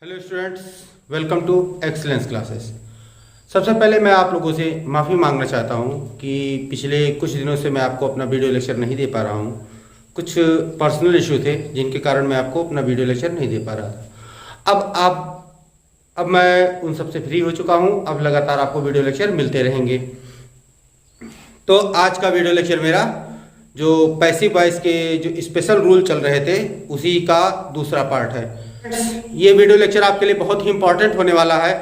Hello students, welcome to Excellence Classes. सबसे पहले मैं आप लोगों से माफ़ी मांगना चाहता हूं कि पिछले कुछ दिनों से मैं आपको अपना वीडियो लेक्चर नहीं दे पा रहा हूं। कुछ पर्सनल इशू थे जिनके कारण मैं आपको अपना वीडियो लेक्चर नहीं दे पा रहा था। अब मैं उन सबसे फ्री हो चुका हूं। अब लगातार आपको वीडियो लेक्चर मिलते रहेंगे। तो आज का वीडियो लेक्चर मेरा जो पैसिव वॉइस के जो स्पेशल रूल चल रहे थे उसी का दूसरा पार्ट है। ये वीडियो लेक्चर आपके लिए बहुत ही इंपॉर्टेंट होने वाला है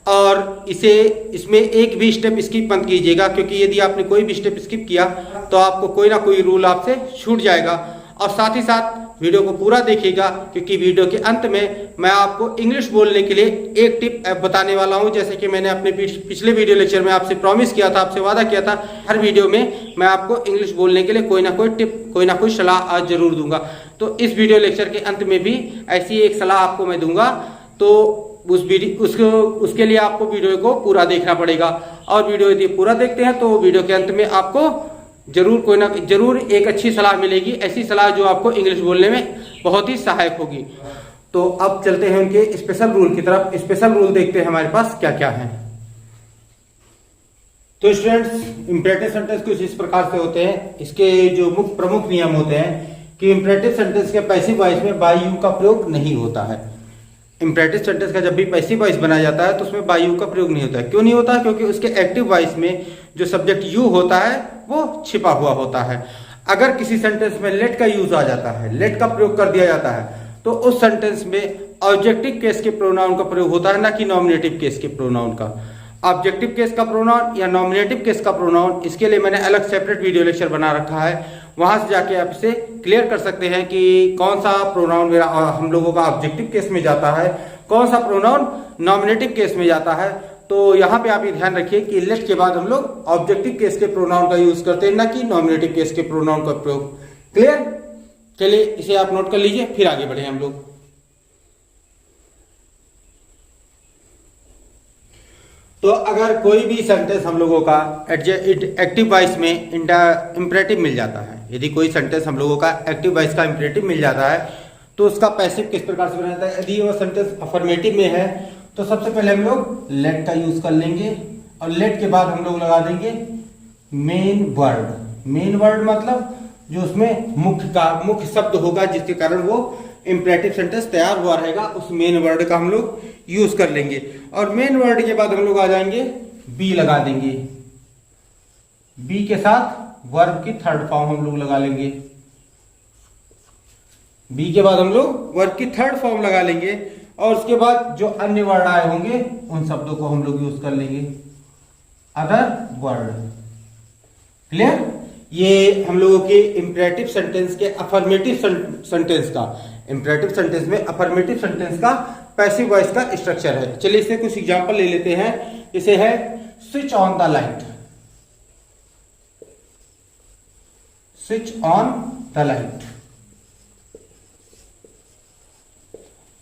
और इसमें एक भी स्टेप स्किप मत कीजिएगा, क्योंकि यदि आपने कोई भी स्टेप स्किप किया तो आपको कोई ना कोई रूल आपसे छूट जाएगा। और साथ ही साथ वीडियो को पूरा देखिएगा, क्योंकि वीडियो के अंत में मैं आपको इंग्लिश बोलने के लिए एक टिप बताने वाला हूं। जैसे कि मैंने अपने पिछले वीडियो लेक्चर में आपसे प्रॉमिस किया था, आपसे वादा किया था, हर वीडियो में मैं आपको इंग्लिश बोलने के लिए कोई ना कोई टिप, कोई ना कोई सलाह आज जरूर दूंगा। तो इस वीडियो लेक्चर के अंत में भी ऐसी एक सलाह आपको मैं दूंगा। तो उसके लिए आपको वीडियो को पूरा देखना पड़ेगा। और वीडियो यदि पूरा देखते हैं तो वीडियो के अंत में आपको जरूर एक अच्छी सलाह मिलेगी, ऐसी सलाह जो आपको इंग्लिश बोलने में बहुत ही सहायक होगी। तो अब चलते हैं उनके स्पेशल रूल की तरफ। स्पेशल रूल देखते हैं हमारे पास क्या क्या है। तो स्टूडेंट्स, इंपरेटिव सेंटेंस कुछ इस प्रकार से होते हैं। इसके जो मुख्य प्रमुख नियम होते हैं कि इंपरेटिव सेंटेंस के पैसिव वॉइस में बाई यू का प्रयोग नहीं होता है। इंपरेटिव सेंटेंस का जब भी पैसिव वॉइस बनाया जाता है तो उसमें बाई यू का प्रयोग नहीं होता है। क्यों नहीं होता? क्योंकि उसके एक्टिव वॉइस में जो सब्जेक्ट यू होता है वो छिपा हुआ होता है। अगर किसी सेंटेंस में लेट का यूज आ जाता है, लेट का प्रयोग कर दिया जाता है, तो उस सेंटेंस में ऑब्जेक्टिव केस के प्रोनाउन का प्रयोग होता है, ना कि नॉमिनेटिव केस के प्रोनाउन का। ऑब्जेक्टिव केस का प्रोनाउन या नॉमिनेटिव केस का प्रोनाउन, इसके लिए मैंने अलग सेपरेट वीडियो लेक्चर बना रखा है। वहां से जाके आप इसे क्लियर कर सकते हैं कि कौन सा प्रोनाउन मेरा हम लोगों का ऑब्जेक्टिव केस में जाता है, कौन सा प्रोनाउन नॉमिनेटिव केस में जाता है। तो यहाँ पे आप ये ध्यान रखिए कि लेट के बाद हम लोग ऑब्जेक्टिव केस के प्रोनाउन का यूज करते हैं, ना कि नॉमिनेटिव केस के प्रोनाउन का प्रयोग। क्लियर? चलिए इसे आप नोट कर लीजिए, फिर आगे बढ़े हम लोग। तो अगर कोई भी सेंटेंस हम लोगों का एक्टिव वॉइस में इंपरेटिव मिल जाता है, यदि कोई सेंटेंस हम लोगों का एक्टिव वॉइस का इंपरेटिव मिल जाता है तो उसका पैसिव किस प्रकार से बना जाता है। यदि वो सेंटेंस अफर्मेटिव में है तो सबसे पहले हम लोग लेट का यूज कर लेंगे और लेट के बाद हम लोग लगा देंगे मेन वर्ड। मेन वर्ड मतलब जो उसमें मुख्य शब्द होगा जिसके कारण वो इंपरेटिव सेंटेंस तैयार हुआ रहेगा, उस मेन वर्ड का हम लोग यूज कर लेंगे। और मेन वर्ड के बाद हम लोग आ जाएंगे बी लगा देंगे। बी के साथ वर्ब की थर्ड फॉर्म हम लोग लगा लेंगे। बी के बाद हम लोग वर्ब की थर्ड फॉर्म लगा लेंगे और उसके बाद जो अन्य वर्ड आए होंगे उन शब्दों को हम लोग यूज कर लेंगे, अदर वर्ड। क्लियर? ये हम लोगों के इंपरेटिव सेंटेंस के अफर्मेटिव सेंटेंस का, इंपरेटिव सेंटेंस में अफर्मेटिव सेंटेंस का पैसिव वॉइस का स्ट्रक्चर है। चलिए इसे कुछ एग्जांपल ले लेते हैं। इसे है switch on the light. Switch on the light,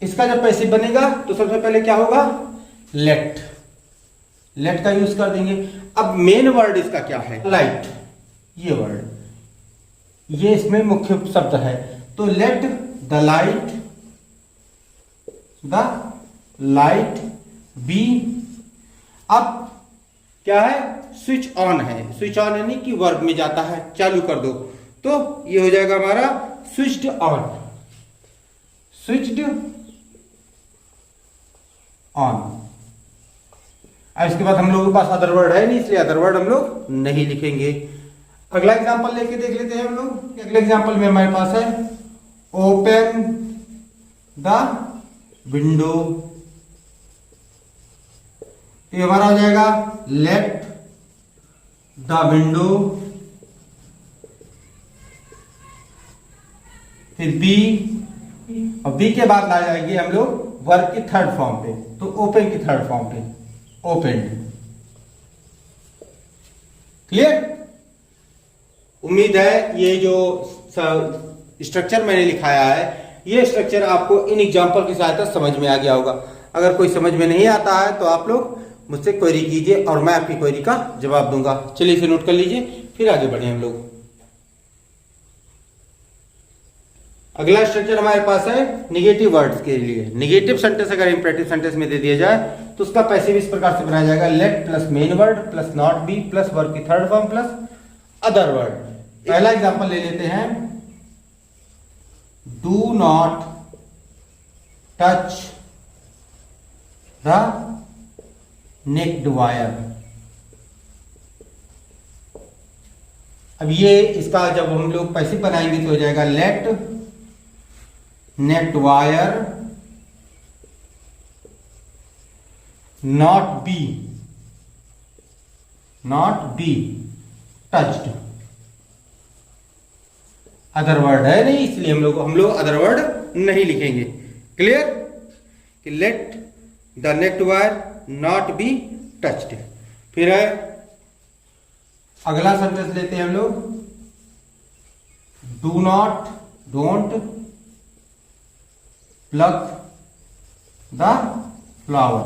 इसका जब पैसिव बनेगा तो सबसे पहले क्या होगा? लेट। लेट का यूज कर देंगे। अब मेन वर्ड इसका क्या है? लाइट। ये वर्ड, ये इसमें मुख्य शब्द है। तो लेट द लाइट बी। अब क्या है? स्विच ऑन है। स्विच ऑन यानी कि वर्ब में जाता है, चालू कर दो, तो ये हो जाएगा हमारा स्विच्ड ऑन। Switched on. अब इसके बाद हम लोगों के पास अदर वर्ड है नहीं, इसलिए अदर वर्ड हम लोग नहीं लिखेंगे। अगला एग्जांपल लेके देख लेते हैं हम लोग। अगले एग्जांपल में हमारे पास है ओपन द विंडो। ये हमारा हो जाएगा लेट द विंडो, फिर बी, और बी के बाद ला जाएंगे हम लोग वर्ब की थर्ड फॉर्म पे, तो ओपन की थर्ड फॉर्म पे, ओपन। क्लियर? उम्मीद है ये जो स्ट्रक्चर मैंने लिखाया है, ये स्ट्रक्चर आपको इन एग्जांपल की सहायता समझ में आ गया होगा। अगर कोई समझ में नहीं आता है तो आप लोग मुझसे क्वेरी कीजिए और मैं आपकी क्वेरी का जवाब दूंगा। चलिए इसे नोट कर लीजिए, फिर आगे बढ़े हम लोग। अगला स्ट्रक्चर हमारे पास है निगेटिव वर्ड्स के लिए। निगेटिव सेंटेंस अगर इंपरेटिव सेंटेंस में दे दिया जाए तो उसका पैसिव इस प्रकार से बनाया जाएगा, let plus main word plus not be plus verb की third form plus other word. पहला एग्जांपल ले लेते हैं, do not touch the naked wire. अब ये इसका जब हम लोग पैसिव बनाएंगे तो हो जाएगा let naked wire not be touched. Other word है नहीं, इसलिए हम लोग अदर वर्ड नहीं लिखेंगे। क्लियर कि let the naked wire not be touched. फिर है अगला सेंटेंस लेते हैं हम लोग, don't pluck the flower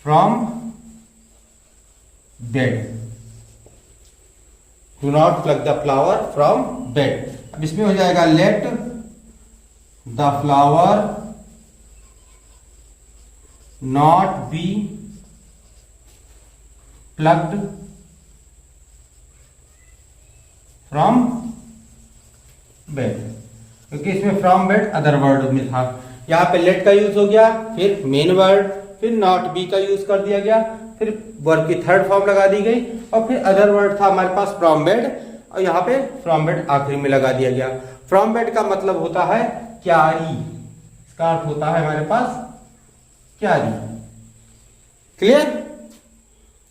from bed. Do not pluck the flower from bed. अब इसमें हो जाएगा let the flower not be plucked from bed, क्योंकि इसमें फ्रॉम बेड अदर वर्ड में था। यहां पे लेट का यूज हो गया, फिर मेन वर्ड, फिर नॉट बी का यूज कर दिया गया, फिर वर्ब की थर्ड फॉर्म लगा दी गई और फिर अदर वर्ड था हमारे पास फ्रॉम बेड और यहाँ पे फ्रॉम बेड आखिरी में लगा दिया गया। फ्रॉम बेड का मतलब होता है क्यारी, इसका अर्थ होता है हमारे पास क्यारी। क्लियर?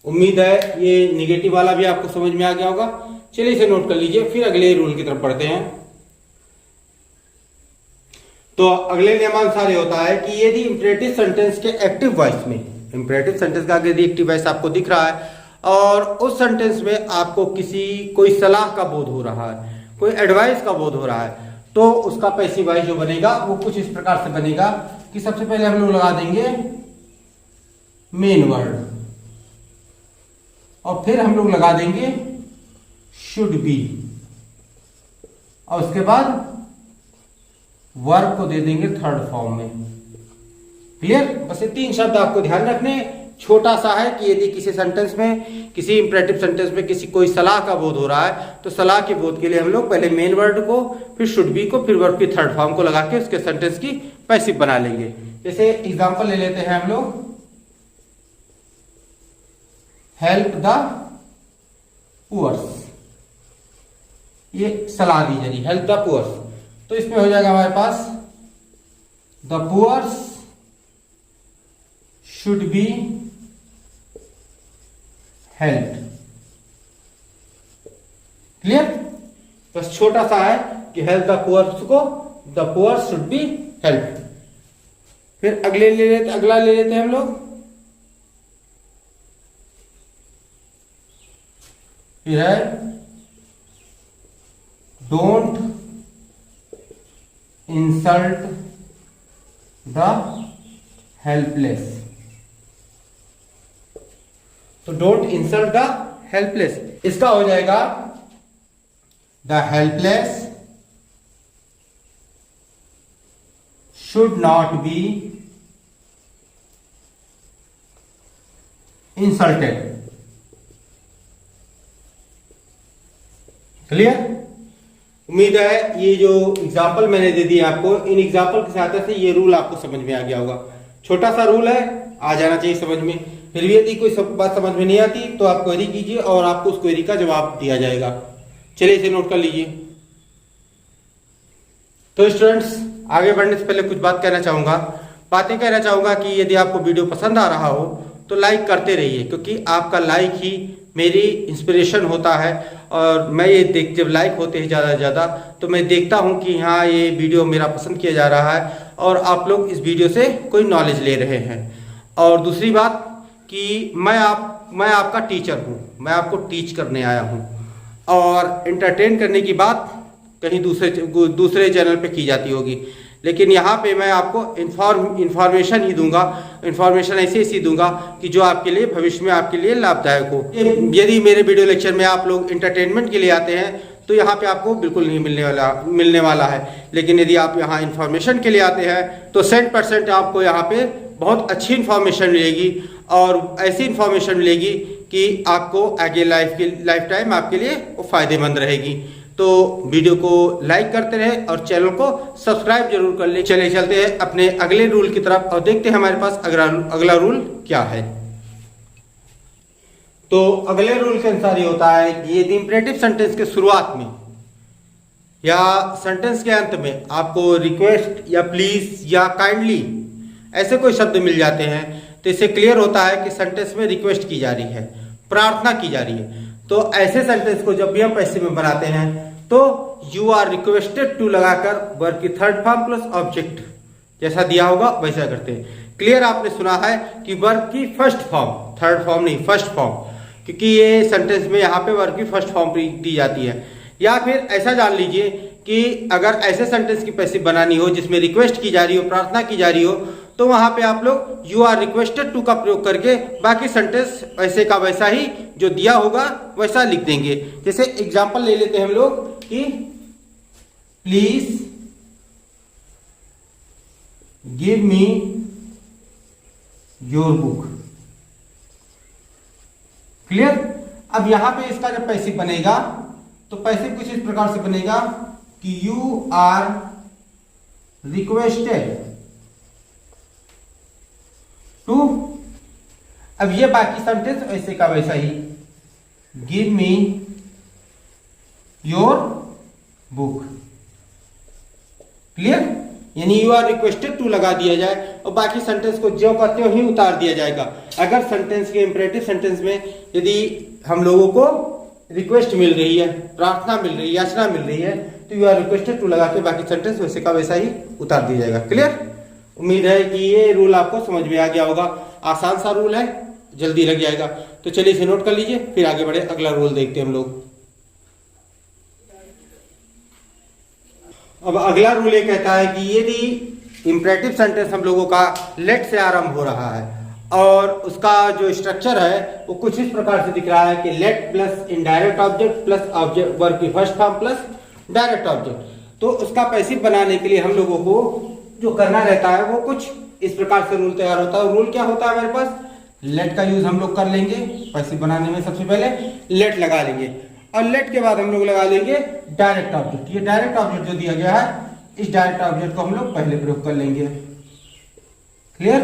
उम्मीद है ये निगेटिव वाला भी आपको समझ में आ गया होगा। चलिए इसे नोट कर लीजिए, फिर अगले रूल की तरफ पढ़ते हैं। तो अगले नियमानुसार ये होता है कि यदि इंपरेटिव सेंटेंस के एक्टिव वॉइस में, इंपरेटिव सेंटेंस का यदि एक्टिव वॉइस आपको दिख रहा है और उस सेंटेंस में आपको कोई सलाह का बोध हो रहा है, कोई एडवाइस का बोध हो रहा है, तो उसका पैसिव वॉइस जो बनेगा वो कुछ इस प्रकार से बनेगा कि सबसे पहले हम लोग लगा देंगे मेन वर्ड और फिर हम लोग लगा देंगे शुड बी और उसके बाद वर्ब को दे देंगे थर्ड फॉर्म में। क्लियर? बस ये तीन शब्द आपको ध्यान रखने। छोटा सा है कि यदि किसी सेंटेंस में, किसी इंपरेटिव सेंटेंस में किसी कोई सलाह का बोध हो रहा है तो सलाह के बोध के लिए हम लोग पहले मेन वर्ड को, फिर शुड बी को, फिर वर्ब की थर्ड फॉर्म को लगा के उसके सेंटेंस की पैसिव बना लेंगे। जैसे एग्जांपल ले लेते हैं हम लोग, हेल्प द पुअर्स, ये सलाह दी जा रही, हेल्प द पुअर्स, तो इसमें हो जाएगा हमारे पास the poors should be helped. Clear? बस छोटा सा है कि हेल्प द पुअर्स को the poors should be helped. फिर अगला ले लेते हैं हम लोग, फिर है डोंट इंसल्ट द हेल्पलेस। तो डोंट इंसल्ट द हेल्पलेस, इसका हो जाएगा the helpless should not be insulted. Clear? उम्मीद है ये जो एग्जाम्पल मैंने दे दिया आपको, इन एग्जाम्पल की सहायता से ये रूल आपको समझ में आ गया होगा। छोटा सा रूल है, आ जाना चाहिए समझ में। फिर भी यदि कोई बात समझ में नहीं आती तो आप क्वेरी कीजिए और आपको उस क्वेरी का जवाब दिया जाएगा। चलिए इसे नोट कर लीजिए। तो स्टूडेंट्स, आगे बढ़ने से पहले कुछ बात कहना चाहूंगा कि यदि आपको वीडियो पसंद आ रहा हो तो लाइक करते रहिए, क्योंकि आपका लाइक ही मेरी इंस्पिरेशन होता है और मैं ये जब लाइक होते हैं ज़्यादा से ज़्यादा तो मैं देखता हूँ कि हाँ ये वीडियो मेरा पसंद किया जा रहा है और आप लोग इस वीडियो से कोई नॉलेज ले रहे हैं। और दूसरी बात कि मैं आपका टीचर हूँ, मैं आपको टीच करने आया हूँ और एंटरटेन करने की बात कहीं दूसरे चैनल पे की जाती होगी, लेकिन यहाँ पे मैं आपको इन्फॉर्मेशन ही दूंगा, इन्फॉर्मेशन ऐसी दूंगा कि जो आपके लिए भविष्य में आपके लिए लाभदायक हो। यदि मेरे वीडियो लेक्चर में आप लोग एंटरटेनमेंट के लिए आते हैं तो यहाँ पे आपको बिल्कुल नहीं मिलने वाला है। लेकिन यदि आप यहाँ इन्फॉर्मेशन के लिए आते हैं तो 100% आपको यहाँ पे बहुत अच्छी इन्फॉर्मेशन मिलेगी और ऐसी इन्फॉर्मेशन मिलेगी कि आपको आगे लाइफ टाइम आपके लिए वो फायदेमंद रहेगी। तो वीडियो को लाइक करते रहे और चैनल को सब्सक्राइब जरूर कर ले। चले चलते हैं अपने अगले रूल की तरफ और देखते हैं हमारे पास अगला रूल क्या है। तो अगले रूल के अनुसार ये होता है कि यदि इंपरेटिव सेंटेंस के शुरुआत में या सेंटेंस के अंत में आपको रिक्वेस्ट या प्लीज या काइंडली ऐसे कोई शब्द मिल जाते हैं तो इससे क्लियर होता है कि सेंटेंस में रिक्वेस्ट की जा रही है, प्रार्थना की जा रही है। तो ऐसे सेंटेंस को जब भी हम पैसिव में बनाते हैं तो यू आर रिक्वेस्टेड टू लगाकर वर्ब की थर्ड फॉर्म प्लस ऑब्जेक्ट जैसा दिया होगा वैसा करते हैं। क्लियर आपने सुना है कि वर्ब की फर्स्ट फॉर्म, थर्ड फॉर्म नहीं, फर्स्ट फॉर्म, क्योंकि ये सेंटेंस में यहाँ पे वर्ब की फर्स्ट फॉर्म दी जाती है। या फिर ऐसा जान लीजिए कि अगर ऐसे सेंटेंस की पैसिव बनानी हो जिसमें रिक्वेस्ट की जा रही हो, प्रार्थना की जा रही हो, तो वहां पे आप लोग यू आर रिक्वेस्टेड टू का प्रयोग करके बाकी सेंटेंस वैसे का वैसा ही जो दिया होगा वैसा लिख देंगे। जैसे एग्जांपल ले लेते हैं हम लोग कि please give me your book. Clear. अब यहां पे इसका जब पैसिव बनेगा तो पैसिव कुछ इस प्रकार से बनेगा कि यू आर रिक्वेस्टेड टू, अब ये बाकी सेंटेंस ऐसे का वैसा ही, give me your book. Clear. यानी यू आर रिक्वेस्टेड टू लगा दिया जाए और बाकी सेंटेंस को ज्यों का त्यों ही उतार दिया जाएगा। अगर सेंटेंस के इंपरेटिव सेंटेंस में यदि हम लोगों को रिक्वेस्ट मिल रही है, प्रार्थना मिल रही है, याचना मिल रही है, तो यू आर रिक्वेस्टेड टू लगा के बाकी सेंटेंस वैसे का वैसा ही उतार दिया जाएगा। क्लियर। उम्मीद है कि ये रूल आपको समझ में आ गया होगा। आसान सा रूल है, जल्दी लग जाएगा। तो चलिए इसे नोट कर लीजिए, फिर आगे बढ़े, अगला रूल देखते हैं हम लोग। अब अगला रूल ये कहता है कि यदि इंपरेटिव सेंटेंस हम लोगों का लेट से आरंभ हो रहा है और उसका जो स्ट्रक्चर है वो कुछ इस प्रकार से दिख रहा है कि let plus indirect object plus object verb की first form plus direct object, तो उसका पैसिव बनाने के लिए हम लोगों को जो करना रहता है वो कुछ इस प्रकार से रूल तैयार होता है। रूल क्या होता है हमारे पास, लेट का यूज हम लोग कर लेंगे पैसिव बनाने में। सबसे पहले लेट लगा लेंगे और लेट के बाद हम लोग लगा लेंगे डायरेक्ट ऑब्जेक्ट। ये डायरेक्ट ऑब्जेक्ट जो दिया गया है, इस डायरेक्ट ऑब्जेक्ट को हम लोग पहले प्रयोग कर लेंगे। क्लियर।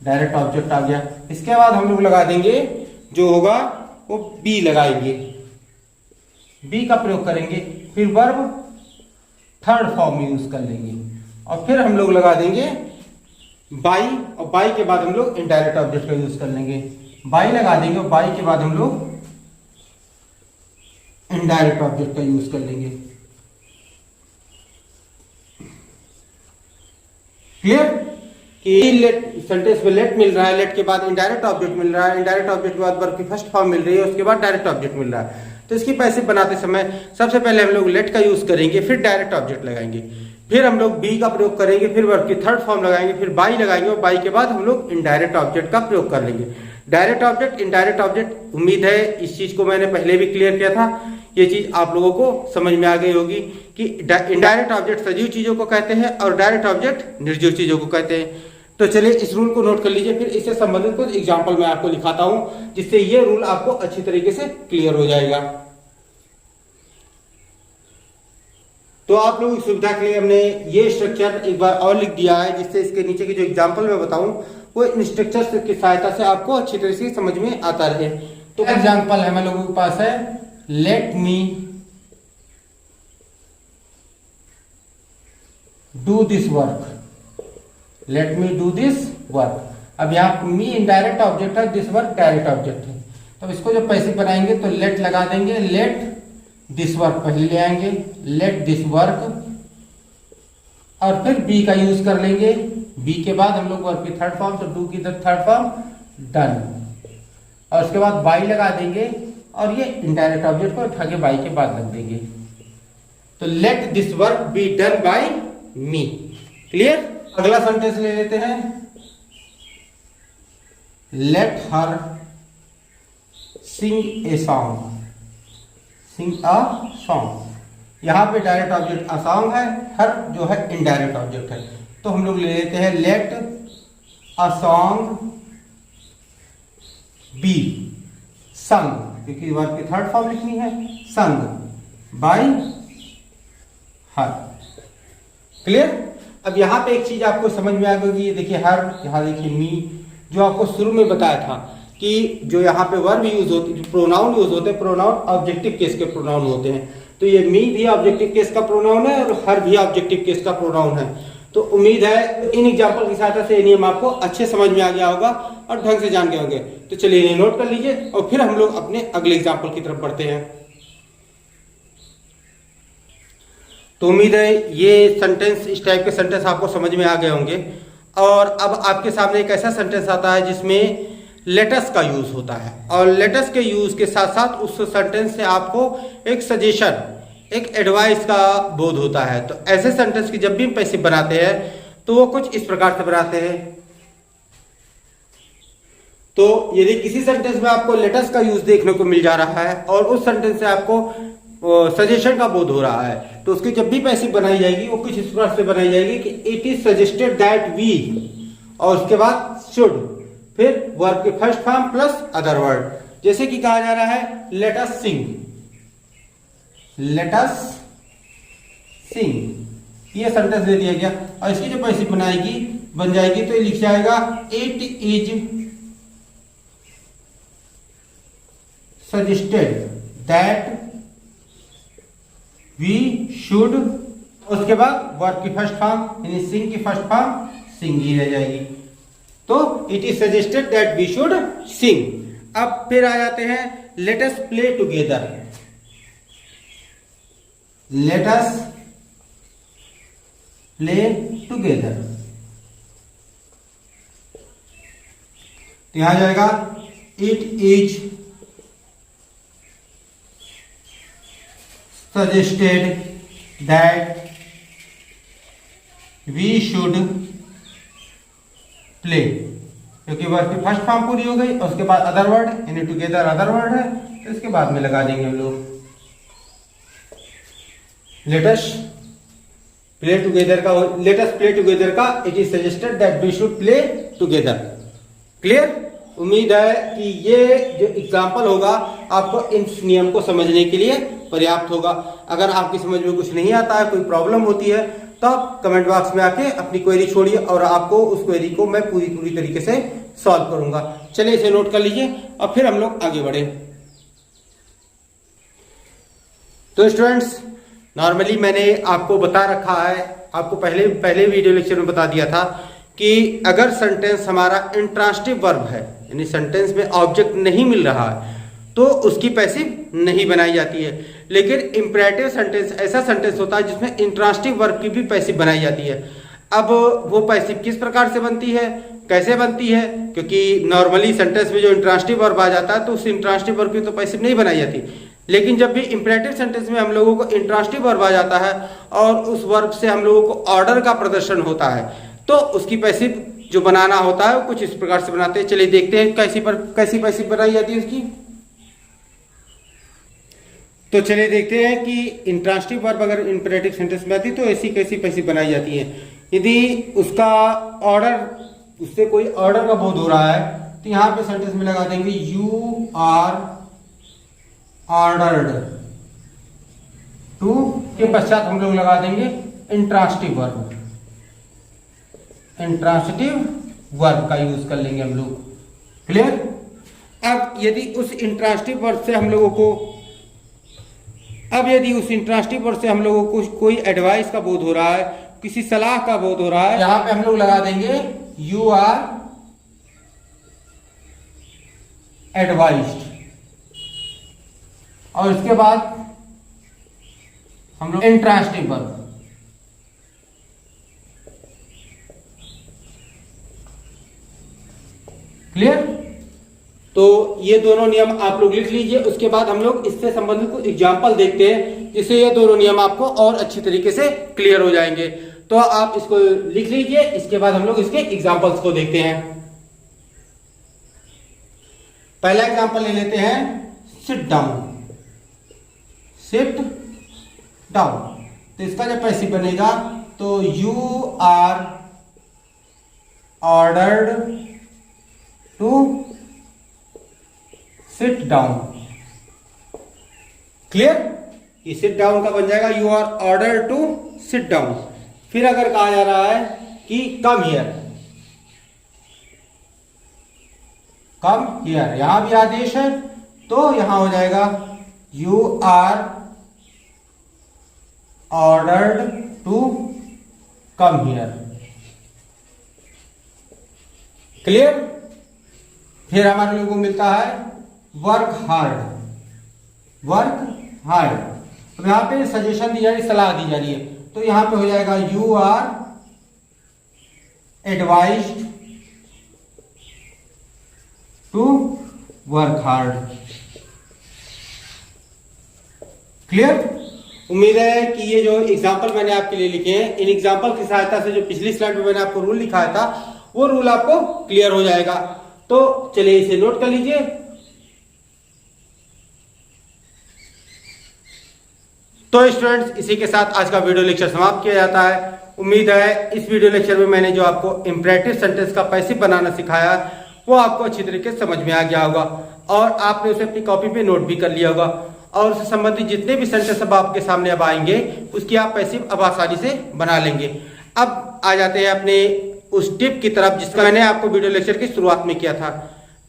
डायरेक्ट ऑब्जेक्ट आ गया। इसके बाद हम लोग लगा देंगे जो होगा वो बी लगाएंगे, बी का प्रयोग करेंगे, फिर वर्ब थर्ड फॉर्म यूज कर लेंगे और फिर हम लोग लगा देंगे बाई, और बाई के बाद हम लोग इनडायरेक्ट ऑब्जेक्ट का यूज कर लेंगे। बाई लगा देंगे और बाई के बाद हम लोग इनडायरेक्ट ऑब्जेक्ट का यूज कर लेंगे। क्लियर। कि लेट सेंटेंस में लेट मिल रहा है, लेट के बाद इनडायरेक्ट ऑब्जेक्ट मिल रहा है, इनडायरेक्ट ऑब्जेक्ट के बाद वर्ब की फर्स्ट फॉर्म मिल रही है, उसके बाद डायरेक्ट ऑब्जेक्ट मिल रहा है। तो इसकी पैसिव बनाते समय सबसे पहले हम लोग लेट का यूज करेंगे, फिर डायरेक्ट ऑब्जेक्ट लगाएंगे, फिर हम लोग बी का प्रयोग करेंगे, फिर वर्ब की थर्ड फॉर्म लगाएंगे, फिर बाई लगाएंगे और बाई के बाद हम लोग इनडायरेक्ट ऑब्जेक्ट का प्रयोग कर लेंगे। डायरेक्ट ऑब्जेक्ट, इनडायरेक्ट ऑब्जेक्ट, उम्मीद है इस चीज को मैंने पहले भी क्लियर किया था, ये चीज आप लोगों को समझ में आ गई होगी कि इनडायरेक्ट ऑब्जेक्ट सजीव चीजों को कहते हैं और डायरेक्ट ऑब्जेक्ट निर्जीव चीजों को कहते हैं। तो चलिए इस रूल को नोट कर लीजिए, फिर इससे संबंधित कुछ एग्जाम्पल मैं आपको दिखाता हूं जिससे ये रूल आपको अच्छी तरीके से क्लियर हो जाएगा। तो आप लोगों की सुविधा के लिए हमने ये स्ट्रक्चर एक बार और लिख दिया है, जिससे इसके नीचे के जो एग्जाम्पल मैं बताऊं वो इन स्ट्रक्चर की सहायता से आपको अच्छी तरह से समझ में आता रहे। तो एग्जाम्पल है हम लोगों के पास है, let me do this work, let me do this work. अब यहाँ मी इनडायरेक्ट ऑब्जेक्ट है, दिस वर्क डायरेक्ट ऑब्जेक्ट है। तो इसको जब पैसिव बनाएंगे तो लेट लगा देंगे, लेट दिस वर्क पहले ले आएंगे, लेट दिस वर्क, और फिर बी का यूज कर लेंगे, बी के बाद हम लोग वर्क की थर्ड फॉर्म, तो डू की थर्ड फॉर्म डन, और उसके बाद बाई लगा देंगे और ये इनडायरेक्ट ऑब्जेक्ट को उठा के बाई के बाद लग देंगे। तो let this work be done by me. Clear. अगला सेंटेंस ले लेते हैं, let her sing a song, sing a song. यहाँ पे डायरेक्ट ऑब्जेक्ट अ सॉन्ग है, हर जो है इनडायरेक्ट ऑब्जेक्ट है। तो हम लोग ले लेते हैं लेट अ सॉन्ग बी संग, क्योंकि वर्ब की थर्ड फॉर्म लिखनी है, संग बाय हर। क्लियर। अब यहाँ पे एक चीज आपको समझ में आ गई, ये देखिए हर, यहाँ देखिए मी, जो आपको शुरू में बताया था कि जो यहाँ पे वर्ब यूज होती है, प्रोनाउन यूज होते हैं, प्रोनाउन ऑब्जेक्टिव केस के प्रोनाउन होते हैं। तो ये मी भी ऑब्जेक्टिव केस का प्रोनाउन है और हर भी ऑब्जेक्टिव केस का प्रोनाउन है। तो उम्मीद है इन एग्जाम्पल की सहायता से ये नियम आपको अच्छे समझ में आ गया होगा और ढंग से जान गए होंगे। तो चलिए इन्हें नोट कर लीजिए और फिर हम लोग अपने अगले एग्जाम्पल की तरफ बढ़ते हैं। तो उम्मीद है ये सेंटेंस, इस टाइप के सेंटेंस आपको समझ में आ गए होंगे। और अब आपके सामने एक ऐसा सेंटेंस आता है जिसमें लेटस का यूज होता है, और लेटस के यूज के साथ साथ उस सेंटेंस से आपको एक सजेशन, एक एडवाइस का बोध होता है। तो ऐसे सेंटेंस की जब भी हम पैसिव बनाते हैं तो वो कुछ इस प्रकार से बनाते हैं। तो यदि किसी सेंटेंस में आपको लेटस का यूज देखने को मिल जा रहा है और उस सेंटेंस से आपको सजेशन का बोध हो रहा है, तो उसकी जब भी पैसिव बनाई जाएगी वो कुछ इस प्रकार से बनाई जाएगी कि it is suggested that we, और उसके बाद शुड, फिर वर्ब के first form plus other word. जैसे कि कहा जा रहा है लेट अस सिंग, लेट अस सिंग, ये सेंटेंस दे दिया गया और इसकी जो पैसिव बनाएगी बन जाएगी तो ये लिख जाएगा it is suggested that we should, उसके बाद वर्ब की फर्स्ट फॉर्म यानी सिंग की फर्स्ट फॉर्म सिंग ही रह जाएगी। तो it is suggested that we should sing. अब फिर आ जाते हैं let us play together, let us play together, तो यहां जाएगा it is suggested that we should play, क्योंकि वर्ब की फर्स्ट फॉर्म पूरी हो गई और उसके बाद अदर वर्ड यानी टुगेदर अदर वर्ड है, तो इसके बाद में लगा देंगे हम लोग लेट अस प्ले टुगेदर का, लेट अस प्ले टुगेदर का it is suggested that we should play together. Clear. उम्मीद है कि ये जो एग्जाम्पल होगा आपको इन नियम को समझने के लिए पर्याप्त होगा। अगर आपकी समझ में कुछ नहीं आता है, कोई प्रॉब्लम होती है, तो आप कमेंट बॉक्स में आके अपनी क्वेरी छोड़िए और आपको उस क्वेरी को मैं पूरी तरीके से सॉल्व करूंगा। चलिए इसे नोट कर लीजिए और फिर हम लोग आगे बढ़े। तो स्टूडेंट्स, नॉर्मली मैंने आपको बता रखा है, आपको पहले वीडियो लेक्चर में बता दिया था कि अगर सेंटेंस हमारा इंट्रांसिटिव वर्ब है, यानी सेंटेंस में ऑब्जेक्ट नहीं मिल रहा है, तो उसकी पैसिव नहीं बनाई जाती है। लेकिन इंपरेटिव सेंटेंस ऐसा सेंटेंस होता है जिसमें इंट्रांसिटिव वर्ब की भी पैसिव बनाई जाती है। अब वो पैसिव किस प्रकार से बनती है, कैसे बनती है, क्योंकि नॉर्मली सेंटेंस में जो इंट्रांसिटिव वर्ब आ जाता है तो उस इंट्रांसिटिव वर्ब की तो पैसिव नहीं बनाई जाती। लेकिन जब भी इंपरेटिव सेंटेंस में हम लोगों को इंट्रांसिटिव वर्ब आ जाता है और उस वर्ब से हम लोगों को ऑर्डर का प्रदर्शन होता है, तो उसकी पैसिव जो बनाना होता है वो कुछ इस प्रकार से बनाते हैं। चलिए देखते हैं कैसी पैसिव बनाई जाती है उसकी। तो चलिए देखते हैं कि इंट्रांसिटिव वर्ब अगर इंपरेटिव सेंटेंस में आती है तो ऐसी कैसी पैसिव बनाई जाती है। यदि उसका ऑर्डर, उससे कोई ऑर्डर का बोध हो रहा है, तो यहां पे सेंटेंस में लगा देंगे यू आर ऑर्डर्ड टू, के पश्चात हम लोग लगा देंगे इंट्रांसिटिव वर्ब, इंट्रांसिटिव वर्ब का यूज कर लेंगे हम लोग। क्लियर। अब यदि उस इंट्रांसिटिव वर्ब से हम लोगों को कोई एडवाइस का बोध हो रहा है, किसी सलाह का बोध हो रहा है, यहां पे हम लोग लगा देंगे यू आर एडवाइज्ड, और इसके बाद हम लोग इंट्रांसिटिव वर्ब। क्लियर। तो ये दोनों नियम आप लोग लिख लीजिए। उसके बाद हम लोग इससे संबंधित कुछ एग्जाम्पल देखते हैं जिससे ये दोनों नियम आपको और अच्छी तरीके से क्लियर हो जाएंगे। तो आप इसको लिख लीजिए, इसके बाद हम लोग इसके एग्जाम्पल्स को देखते हैं। पहला एग्जाम्पल ले लेते हैं सिट डाउन। Sit down. तो इसका जब पैसिव बनेगा तो you are ordered to sit down. Clear? ये सिट डाउन का बन जाएगा you are ordered to sit down. फिर अगर कहा जा रहा है कि कम हियर, कम हियर, यहां भी आदेश है तो यहां हो जाएगा you are ordered to come here. Clear? फिर हमारे लोगों को मिलता है वर्क हार्ड, वर्क हार्ड। अब यहां पे सजेशन दी जा रही, सलाह दी जा रही है, तो यहां पे हो जाएगा you are advised to work hard. Clear? उम्मीद है कि ये जो एग्जाम्पल मैंने आपके लिए लिखे हैं, इन एग्जाम्पल की सहायता से जो पिछली स्लाइड में मैंने आपको रूल लिखाया था वो रूल आपको क्लियर हो जाएगा। तो चलिए इसे नोट कर लीजिए। तो स्टूडेंट्स, इसी के साथ आज का वीडियो लेक्चर समाप्त किया जाता है। उम्मीद है इस वीडियो लेक्चर में मैंने जो आपको इंपरेटिव सेंटेंस का पैसिव बनाना सिखाया वो आपको अच्छी तरीके से समझ में आ गया होगा और आपने उसे अपनी कॉपी पे नोट भी कर लिया होगा। और उससे संबंधित जितने भी सेंटेंस अब आपके सामने अब आएंगे उसकी आप पैसिव अब आसानी से बना लेंगे। अब आ जाते हैं अपने उस टिप की तरफ जिसका मैंने आपको वीडियो लेक्चर की शुरुआत में किया था।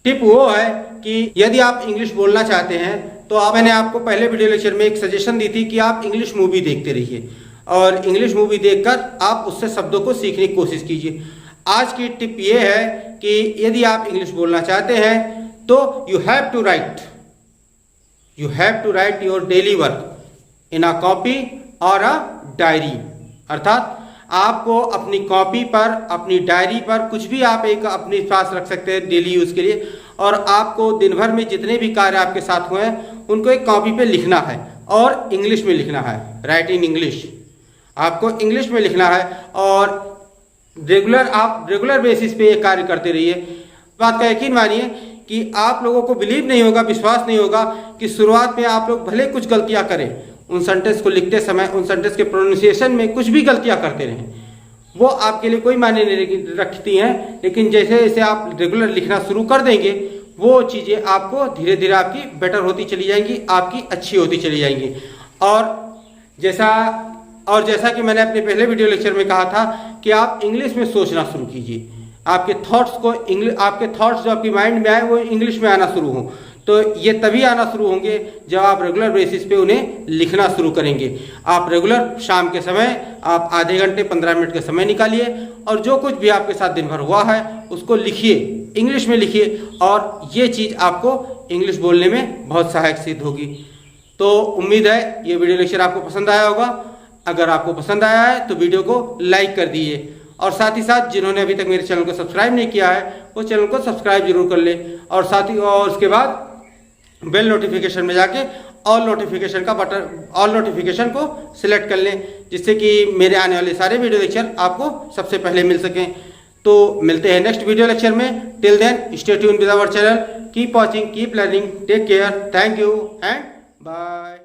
टिप वो है कि यदि आप इंग्लिश बोलना चाहते हैं तो मैंने आपको पहले वीडियो लेक्चर में एक सजेशन दी थी कि आप इंग्लिश मूवी देखते रहिए और इंग्लिश मूवी देखकर आप उससे शब्दों को सीखने की कोशिश कीजिए। आज की टिप ये है कि यदि आप इंग्लिश बोलना चाहते हैं तो you have to write your daily work in a copy और अ डायरी। अर्थात आपको अपनी कॉपी पर, अपनी डायरी पर कुछ भी आप एक अपने पास रख सकते हैं डेली यूज के लिए, और आपको दिन भर में जितने भी कार्य आपके साथ हुए हैं उनको एक कॉपी पे लिखना है और इंग्लिश में लिखना है। राइट इन इंग्लिश, आपको इंग्लिश में लिखना है और आप रेगुलर बेसिस पे ये कार्य करते रहिए। बात का यकीन मानिए कि आप लोगों को बिलीव नहीं होगा, विश्वास नहीं होगा कि शुरुआत में आप लोग भले कुछ गलतियां करें, उन सेंटेंस को लिखते समय उन सेंटेंस के प्रोनाउंसिएशन में कुछ भी गलतियां करते रहें, वो आपके लिए कोई मायने नहीं रखती हैं। लेकिन जैसे जैसे आप रेगुलर लिखना शुरू कर देंगे वो चीज़ें आपको धीरे धीरे आपकी बेटर होती चली जाएंगी, आपकी अच्छी होती चली जाएंगी। और जैसा कि मैंने अपने पहले वीडियो लेक्चर में कहा था कि आप इंग्लिश में सोचना शुरू कीजिए। आपके थॉट्स जो आपकी माइंड में आए वो इंग्लिश में आना शुरू हों। तो ये तभी आना शुरू होंगे जब आप रेगुलर बेसिस पे उन्हें लिखना शुरू करेंगे। आप रेगुलर शाम के समय आप आधे घंटे 15 मिनट का समय निकालिए और जो कुछ भी आपके साथ दिन भर हुआ है उसको लिखिए, इंग्लिश में लिखिए, और ये चीज़ आपको इंग्लिश बोलने में बहुत सहायक सिद्ध होगी। तो उम्मीद है ये वीडियो लेक्चर आपको पसंद आया होगा। अगर आपको पसंद आया है तो वीडियो को लाइक कर दीजिए और साथ ही साथ जिन्होंने अभी तक मेरे चैनल को सब्सक्राइब नहीं किया है वो चैनल को सब्सक्राइब जरूर कर ले और साथ ही और उसके बाद बेल नोटिफिकेशन में जाके ऑल नोटिफिकेशन को सिलेक्ट कर लें, जिससे कि मेरे आने वाले सारे वीडियो लेक्चर आपको सबसे पहले मिल सकें। तो मिलते हैं नेक्स्ट वीडियो लेक्चर में। Till then stay tuned with our channel, keep watching, keep learning, take care, thank you and bye.